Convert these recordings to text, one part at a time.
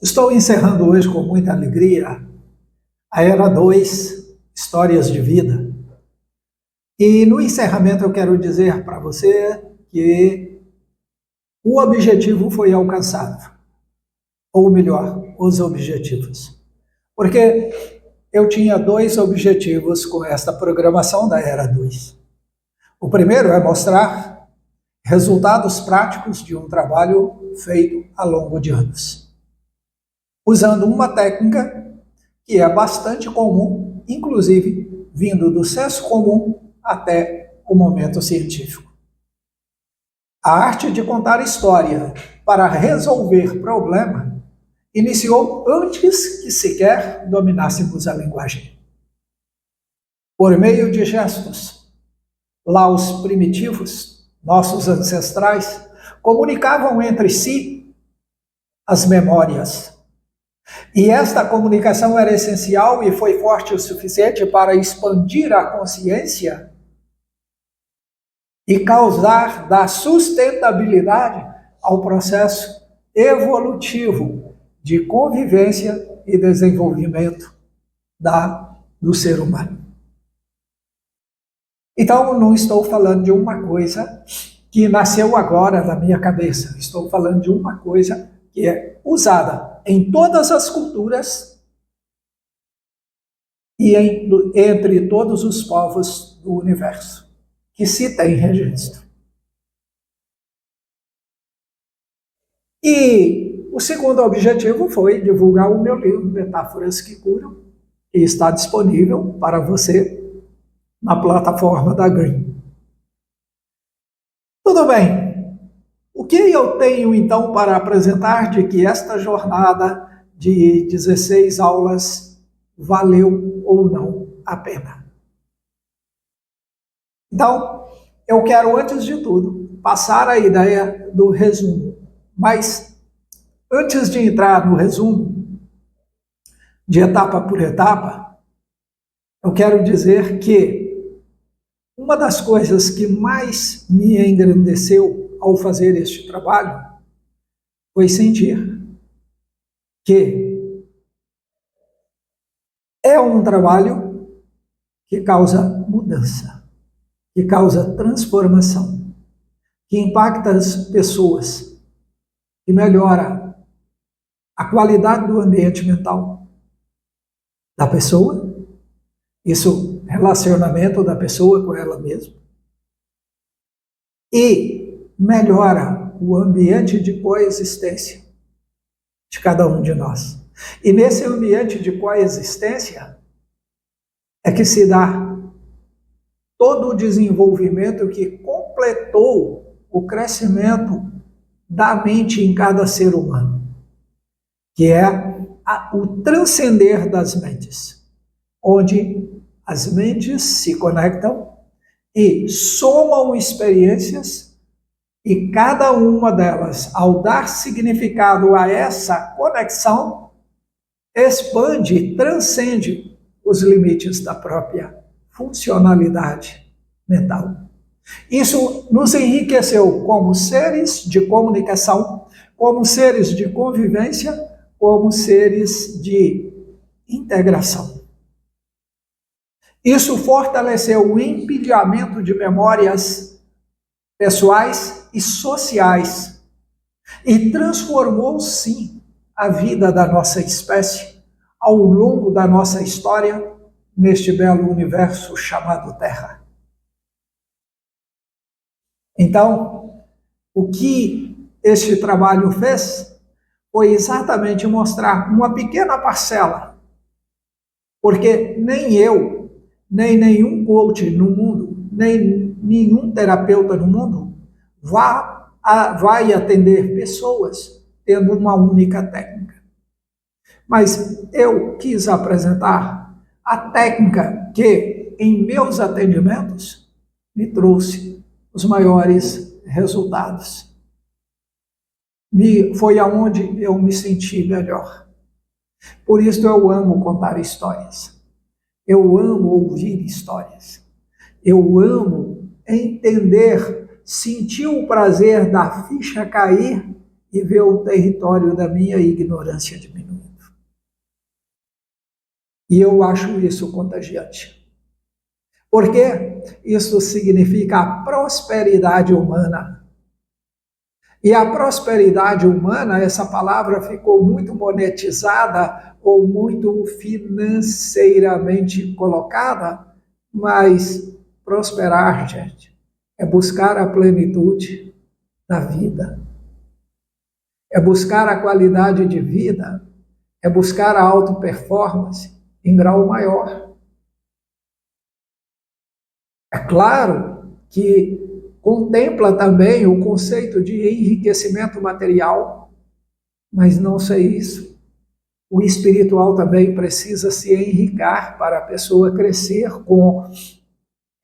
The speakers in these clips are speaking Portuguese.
Estou encerrando hoje com muita alegria a Era 2, Histórias de Vida. E no encerramento eu quero dizer para você que o objetivo foi alcançado. Ou melhor, os objetivos. Porque eu tinha dois objetivos com esta programação da Era 2. O primeiro é mostrar resultados práticos de um trabalho feito ao longo de anos, usando uma técnica que é bastante comum, inclusive vindo do senso comum até o momento científico. A arte de contar história para resolver problema iniciou antes que sequer dominássemos a linguagem. Por meio de gestos, lá os primitivos, nossos ancestrais, comunicavam entre si as memórias. E esta comunicação era essencial e foi forte o suficiente para expandir a consciência e causar da sustentabilidade ao processo evolutivo de convivência e desenvolvimento do ser humano. Então, não estou falando de uma coisa que nasceu agora na minha cabeça, estou falando de uma coisa que é usada em todas as culturas e entre todos os povos do universo, que se tem registro. E o segundo objetivo foi divulgar o meu livro, Metáforas que Curam, que está disponível para você na plataforma da Green. Tudo bem. O que eu tenho, então, para apresentar de que esta jornada de 16 aulas valeu ou não a pena? Então, eu quero, antes de tudo, passar a ideia do resumo. Mas, antes de entrar no resumo, de etapa por etapa, eu quero dizer que uma das coisas que mais me engrandeceu ao fazer este trabalho foi sentir que é um trabalho que causa mudança, que causa transformação, que impacta as pessoas, que melhora a qualidade do ambiente mental da pessoa, isso, relacionamento da pessoa com ela mesma, e melhora o ambiente de coexistência de cada um de nós. E nesse ambiente de coexistência é que se dá todo o desenvolvimento que completou o crescimento da mente em cada ser humano, que é o transcender das mentes, onde as mentes se conectam e somam experiências, e cada uma delas, ao dar significado a essa conexão, expande e transcende os limites da própria funcionalidade mental. Isso nos enriqueceu como seres de comunicação, como seres de convivência, como seres de integração. Isso fortaleceu o empilhamento de memórias pessoais e sociais e transformou, sim, a vida da nossa espécie ao longo da nossa história neste belo universo chamado Terra. Então, o que este trabalho fez foi exatamente mostrar uma pequena parcela, porque nem eu, nem nenhum coach no mundo, nem nenhum terapeuta no mundo vai atender pessoas tendo uma única técnica. Mas eu quis apresentar a técnica que, em meus atendimentos, me trouxe os maiores resultados. Foi aonde eu me senti melhor. Por isso eu amo contar histórias. Eu amo ouvir histórias. Eu amo entender, sentir o prazer da ficha cair e ver o território da minha ignorância diminuindo. E eu acho isso contagiante. Porque isso significa a prosperidade humana. E a prosperidade humana, essa palavra ficou muito monetizada ou muito financeiramente colocada, mas prosperar, gente, é buscar a plenitude da vida, é buscar a qualidade de vida, é buscar a auto-performance em grau maior. É claro que contempla também o conceito de enriquecimento material, mas não só isso. O espiritual também precisa se enriquecer para a pessoa crescer com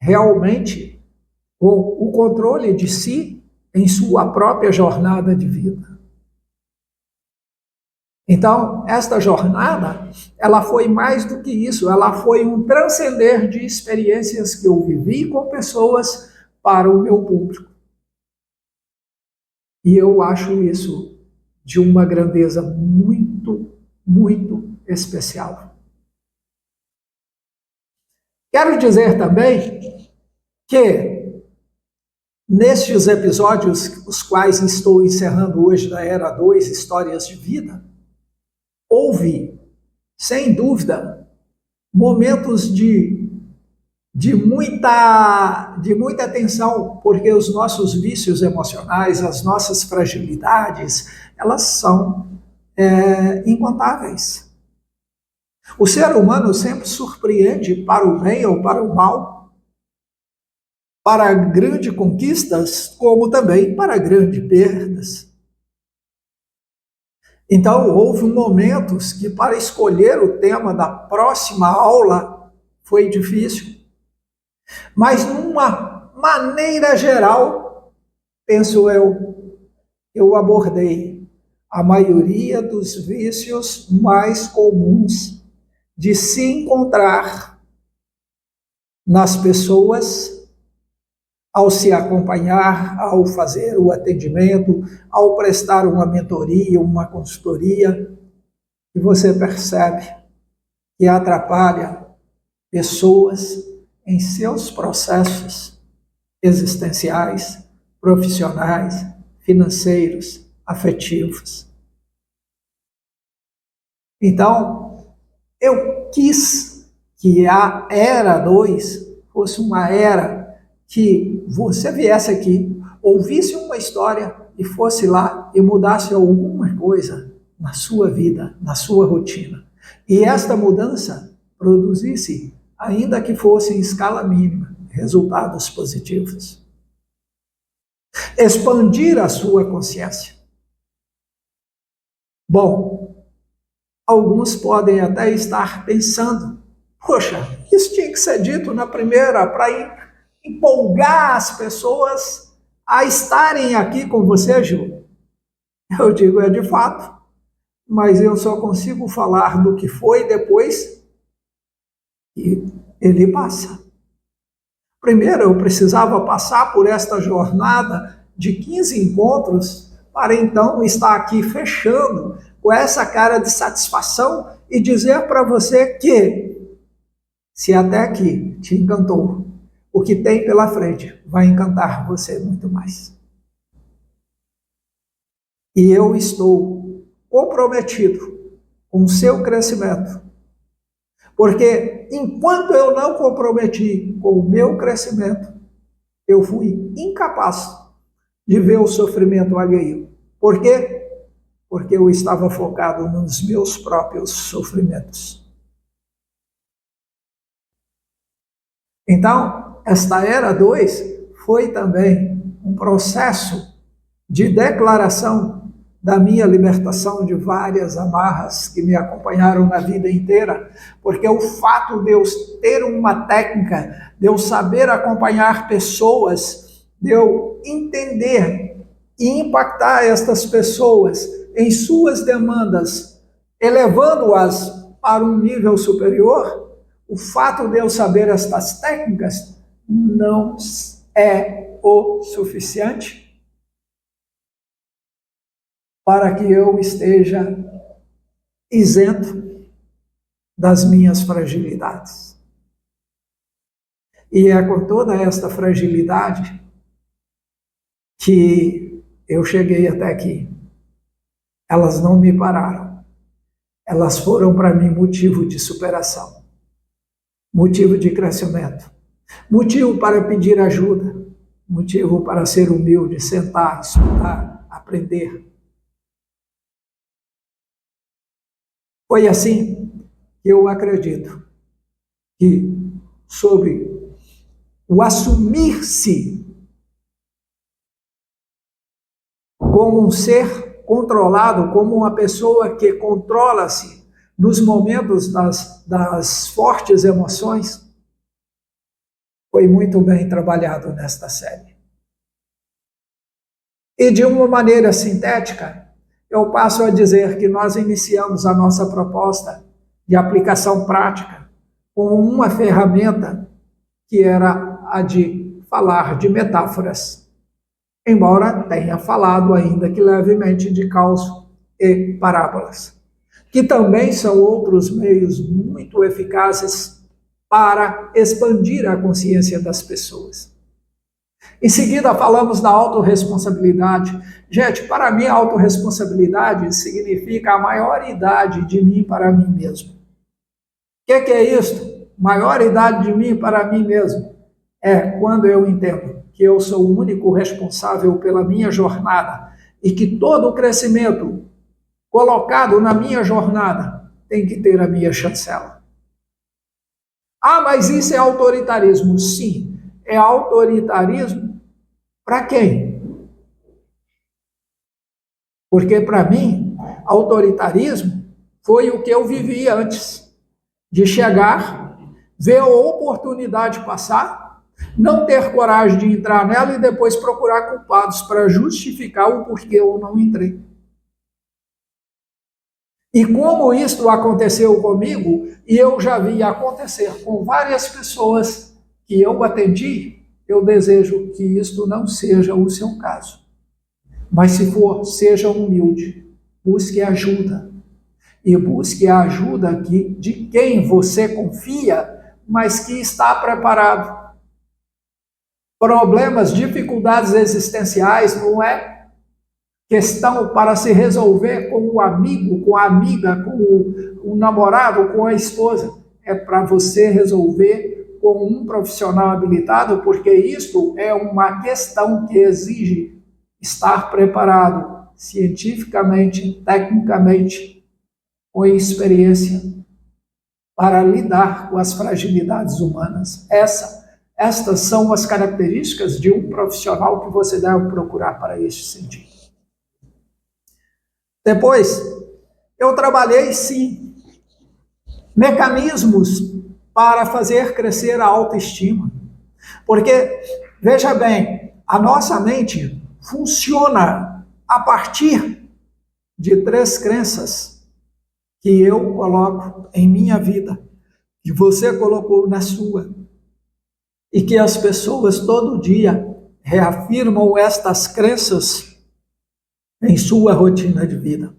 realmente com o controle de si em sua própria jornada de vida. Então, esta jornada, ela foi mais do que isso, ela foi um transcender de experiências que eu vivi com pessoas para o meu público. E eu acho isso de uma grandeza muito, muito especial. Quero dizer também que nestes episódios, os quais estou encerrando hoje da Era 2, Histórias de Vida, houve, sem dúvida, momentos de muita tensão, porque os nossos vícios emocionais, as nossas fragilidades, elas são incontáveis. O ser humano sempre surpreende para o bem ou para o mal, para grandes conquistas, como também para grandes perdas. Então, houve momentos que, para escolher o tema da próxima aula, foi difícil. Mas, numa maneira geral, penso eu abordei a maioria dos vícios mais comuns de se encontrar nas pessoas ao se acompanhar, ao fazer o atendimento, ao prestar uma mentoria, uma consultoria, e você percebe que atrapalha pessoas em seus processos existenciais, profissionais, financeiros, afetivos. Então, eu quis que a Era 2 fosse uma era que você viesse aqui, ouvisse uma história e fosse lá e mudasse alguma coisa na sua vida, na sua rotina. E esta mudança produzisse, ainda que fosse em escala mínima, resultados positivos. Expandir a sua consciência. Bom, alguns podem até estar pensando, poxa, isso tinha que ser dito na primeira para empolgar as pessoas a estarem aqui com você, Ju. Eu digo, é de fato, mas eu só consigo falar do que foi depois que ele passa. Primeiro, eu precisava passar por esta jornada de 15 encontros para então estar aqui fechando com essa cara de satisfação e dizer para você que, se até aqui te encantou, o que tem pela frente vai encantar você muito mais. E eu estou comprometido com o seu crescimento, porque enquanto eu não comprometi com o meu crescimento, eu fui incapaz de ver o sofrimento alheio. Por quê? Porque eu estava focado nos meus próprios sofrimentos. Então, esta Era 2 foi também um processo de declaração da minha libertação de várias amarras que me acompanharam na vida inteira, porque o fato de eu ter uma técnica, de eu saber acompanhar pessoas, de eu entender e impactar estas pessoas em suas demandas, elevando-as para um nível superior, o fato de eu saber estas técnicas não é o suficiente. para que eu esteja isento das minhas fragilidades. E é com toda esta fragilidade que eu cheguei até aqui. Elas não me pararam. Elas foram para mim motivo de superação, motivo de crescimento, motivo para pedir ajuda, motivo para ser humilde, sentar, estudar, aprender. Foi assim que eu acredito que, sobre o assumir-se como um ser controlado, como uma pessoa que controla-se nos momentos das fortes emoções, foi muito bem trabalhado nesta série. E de uma maneira sintética, eu passo a dizer que nós iniciamos a nossa proposta de aplicação prática com uma ferramenta que era a de falar de metáforas, embora tenha falado ainda que levemente de causa e parábolas, que também são outros meios muito eficazes para expandir a consciência das pessoas. Em seguida, falamos da autorresponsabilidade. Gente, para mim, a autorresponsabilidade significa a maioridade de mim para mim mesmo. O que é isso? Maioridade de mim para mim mesmo. É quando eu entendo que eu sou o único responsável pela minha jornada e que todo o crescimento colocado na minha jornada tem que ter a minha chancela. Ah, mas isso é autoritarismo. Sim, é autoritarismo para quem? Porque para mim, autoritarismo foi o que eu vivi antes de chegar, ver a oportunidade passar, não ter coragem de entrar nela e depois procurar culpados para justificar o porquê eu não entrei. E como isso aconteceu comigo, e eu já vi acontecer com várias pessoas que eu atendi, eu desejo que isto não seja o seu caso. Mas se for, seja humilde, busque ajuda. E busque a ajuda de quem você confia, mas que está preparado. Problemas, dificuldades existenciais não é questão para se resolver com o amigo, com a amiga, com o namorado, com a esposa. É para você resolver com um profissional habilitado, porque isto é uma questão que exige estar preparado cientificamente, tecnicamente, com experiência para lidar com as fragilidades humanas. Estas são as características de um profissional que você deve procurar para este sentido. Depois, eu trabalhei, sim, mecanismos para fazer crescer a autoestima. Porque, veja bem, a nossa mente funciona a partir de 3 crenças que eu coloco em minha vida, que você colocou na sua, e que as pessoas todo dia reafirmam estas crenças em sua rotina de vida.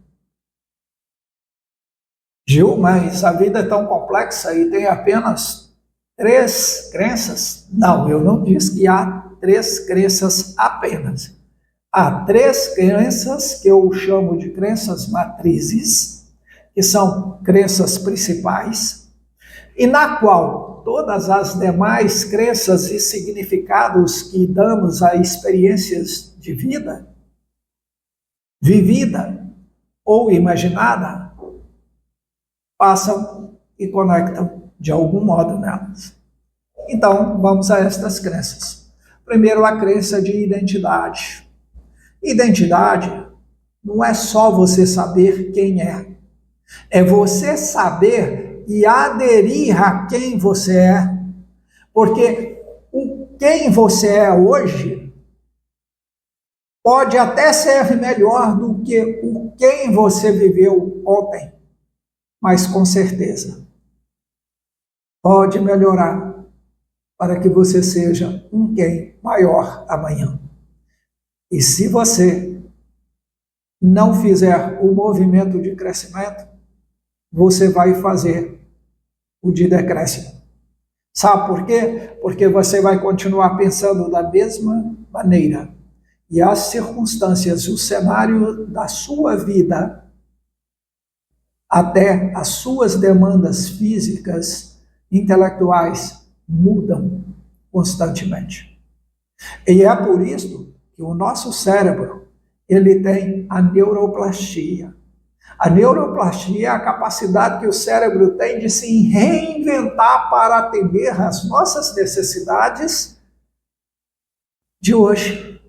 Gil, mas a vida é tão complexa e tem apenas 3 crenças? Não, eu não disse que há 3 crenças apenas. Há 3 crenças que eu chamo de crenças matrizes, que são crenças principais, e na qual todas as demais crenças e significados que damos a experiências de vida, vivida ou imaginada, passam e conectam de algum modo nelas. Então, vamos a estas crenças. Primeiro, a crença de identidade. Identidade não é só você saber quem é você saber e aderir a quem você é. Porque o quem você é hoje pode até ser melhor do que o quem você viveu ontem, mas com certeza pode melhorar para que você seja um quem maior amanhã. E se você não fizer o movimento de crescimento, você vai fazer o de decréscimo. Sabe por quê? Porque você vai continuar pensando da mesma maneira. E as circunstâncias, o cenário da sua vida, até as suas demandas físicas, intelectuais, mudam constantemente. E é por isso que o nosso cérebro, ele tem a neuroplastia. A neuroplastia é a capacidade que o cérebro tem de se reinventar para atender às nossas necessidades de hoje.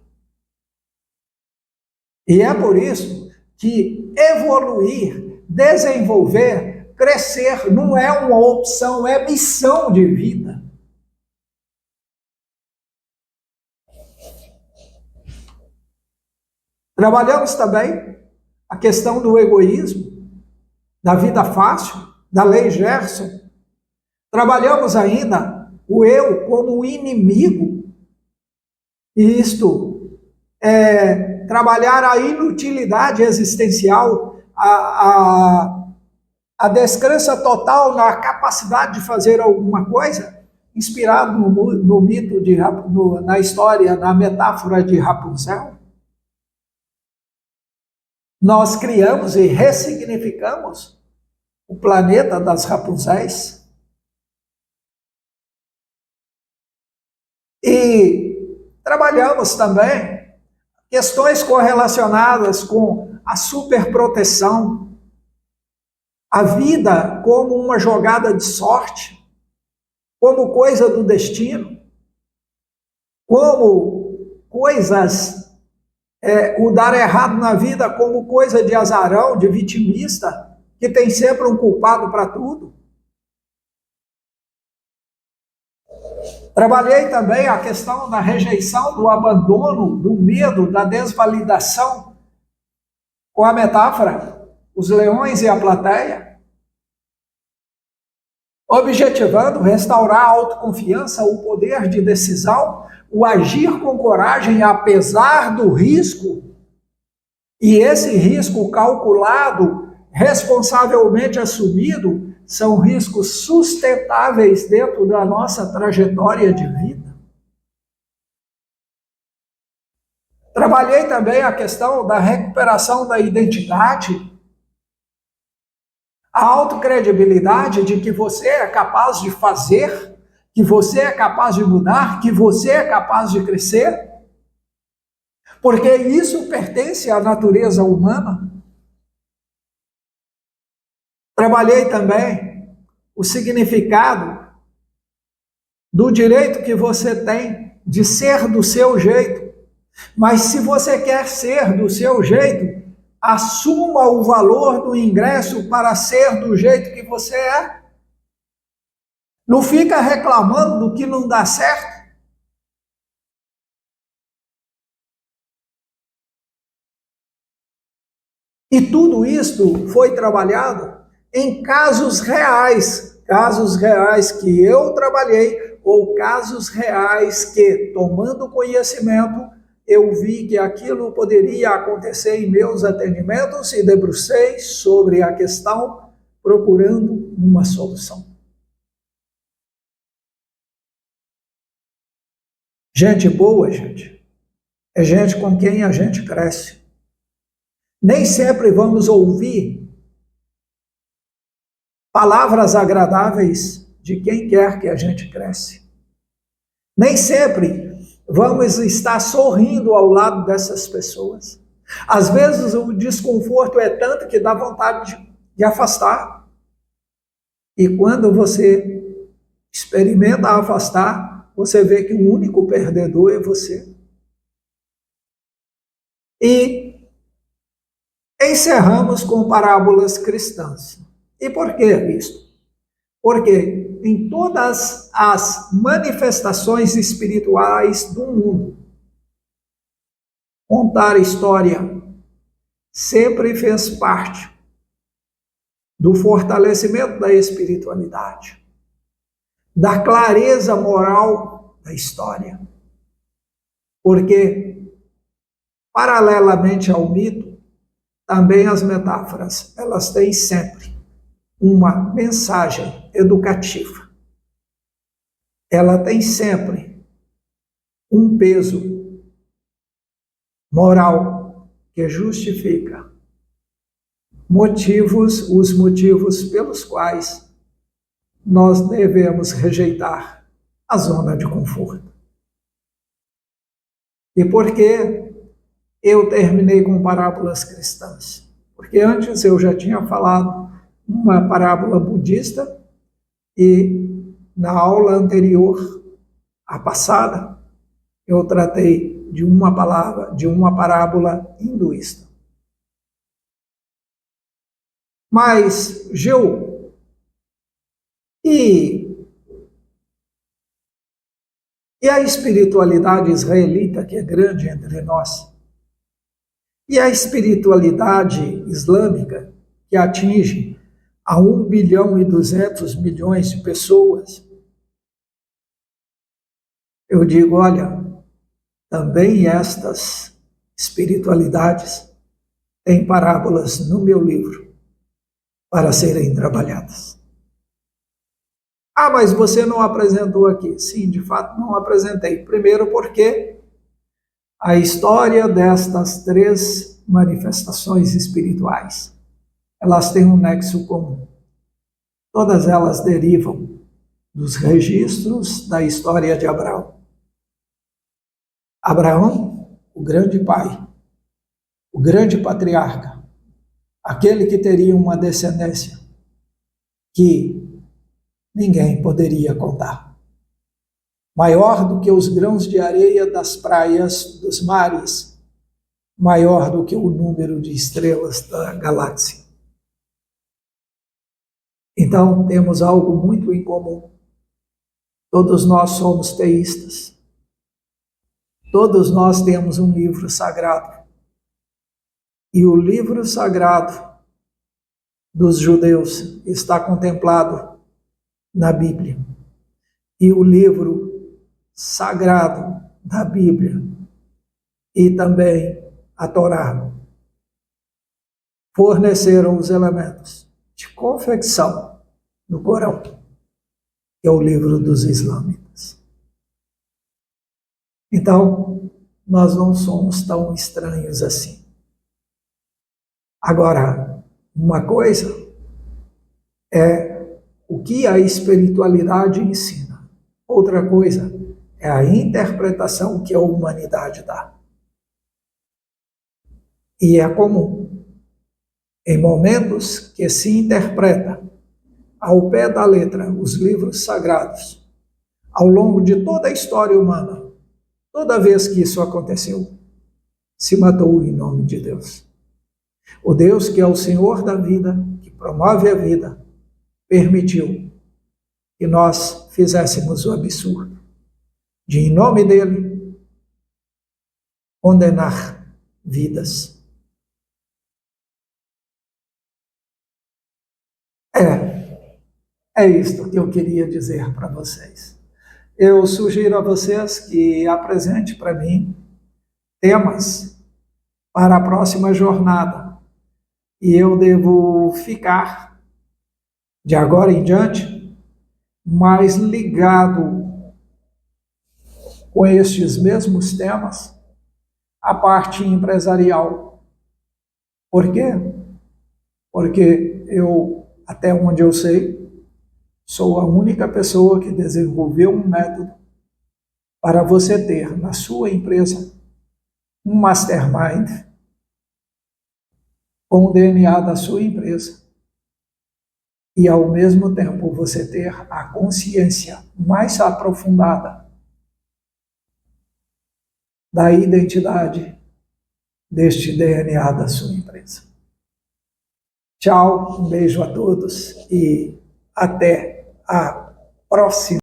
E é por isso que evoluir, desenvolver, crescer não é uma opção, é missão de vida. Trabalhamos também a questão do egoísmo, da vida fácil, da lei Gerson. Trabalhamos ainda o eu como inimigo. E isto é trabalhar a inutilidade existencial, a descrença total na capacidade de fazer alguma coisa, inspirado no mito, na história, na metáfora de Rapunzel. Nós criamos e ressignificamos o planeta das Rapunzéis. E trabalhamos também questões correlacionadas com a superproteção, a vida como uma jogada de sorte, como coisa do destino, como coisas, o dar errado na vida como coisa de azarão, de vitimista, que tem sempre um culpado para tudo. Trabalhei também a questão da rejeição, do abandono, do medo, da desvalidação, com a metáfora, os leões e a plateia, objetivando restaurar a autoconfiança, o poder de decisão, o agir com coragem apesar do risco, e esse risco calculado, responsavelmente assumido, são riscos sustentáveis dentro da nossa trajetória de vida. Trabalhei também a questão da recuperação da identidade, a autocredibilidade de que você é capaz de fazer, que você é capaz de mudar, que você é capaz de crescer, porque isso pertence à natureza humana. Trabalhei também o significado do direito que você tem de ser do seu jeito, mas se você quer ser do seu jeito, assuma o valor do ingresso para ser do jeito que você é. Não fica reclamando do que não dá certo. E tudo isso foi trabalhado em casos reais que eu trabalhei, ou casos reais que, tomando conhecimento, eu vi que aquilo poderia acontecer em meus atendimentos e debrucei sobre a questão, procurando uma solução. Gente boa, gente, é gente com quem a gente cresce. Nem sempre vamos ouvir palavras agradáveis de quem quer que a gente cresce. Nem sempre vamos estar sorrindo ao lado dessas pessoas. Às vezes o desconforto é tanto que dá vontade de afastar. E quando você experimenta afastar, você vê que o único perdedor é você. E encerramos com parábolas cristãs. E por que isso? Porque em todas as manifestações espirituais do mundo, contar história sempre fez parte do fortalecimento da espiritualidade, da clareza moral da história. Porque, paralelamente ao mito, também as metáforas, elas têm sempre uma mensagem educativa. Ela tem sempre um peso moral que justifica os motivos pelos quais nós devemos rejeitar a zona de conforto. E por que eu terminei com parábolas cristãs? Porque antes eu já tinha falado uma parábola budista e na aula anterior, a passada, eu tratei de uma parábola hinduísta. Mas, Geu, e a espiritualidade israelita, que é grande entre nós? E a espiritualidade islâmica, que atinge a 1,2 bilhão de pessoas? Eu digo, olha, também estas espiritualidades têm parábolas no meu livro para serem trabalhadas. Ah, mas você não apresentou aqui. Sim, de fato não apresentei. Primeiro porque a história destas 3 manifestações espirituais, elas têm um nexo comum. Todas elas derivam dos registros da história de Abraão. Abraão, o grande pai, o grande patriarca, aquele que teria uma descendência que ninguém poderia contar. Maior do que os grãos de areia das praias dos mares, maior do que o número de estrelas da galáxia. Então, temos algo muito em comum. Todos nós somos teístas. Todos nós temos um livro sagrado. E o livro sagrado dos judeus está contemplado na Bíblia. E o livro sagrado da Bíblia e também a Torá forneceram os elementos de confecção do Corão, que é o livro dos islâmitas. Então, nós não somos tão estranhos assim. Agora, uma coisa é o que a espiritualidade ensina. Outra coisa é a interpretação que a humanidade dá. E é comum, em momentos que se interpreta ao pé da letra os livros sagrados, ao longo de toda a história humana, toda vez que isso aconteceu, se matou em nome de Deus. O Deus que é o Senhor da vida, que promove a vida, permitiu que nós fizéssemos o absurdo de, em nome dele, condenar vidas. É isto que eu queria dizer para vocês. Eu sugiro a vocês que apresente para mim temas para a próxima jornada. E eu devo ficar, de agora em diante, mais ligado com estes mesmos temas à parte empresarial. Por quê? Porque eu, até onde eu sei, sou a única pessoa que desenvolveu um método para você ter na sua empresa um mastermind com o DNA da sua empresa e, ao mesmo tempo, você ter a consciência mais aprofundada da identidade deste DNA da sua empresa. Tchau, um beijo a todos e até a próxima.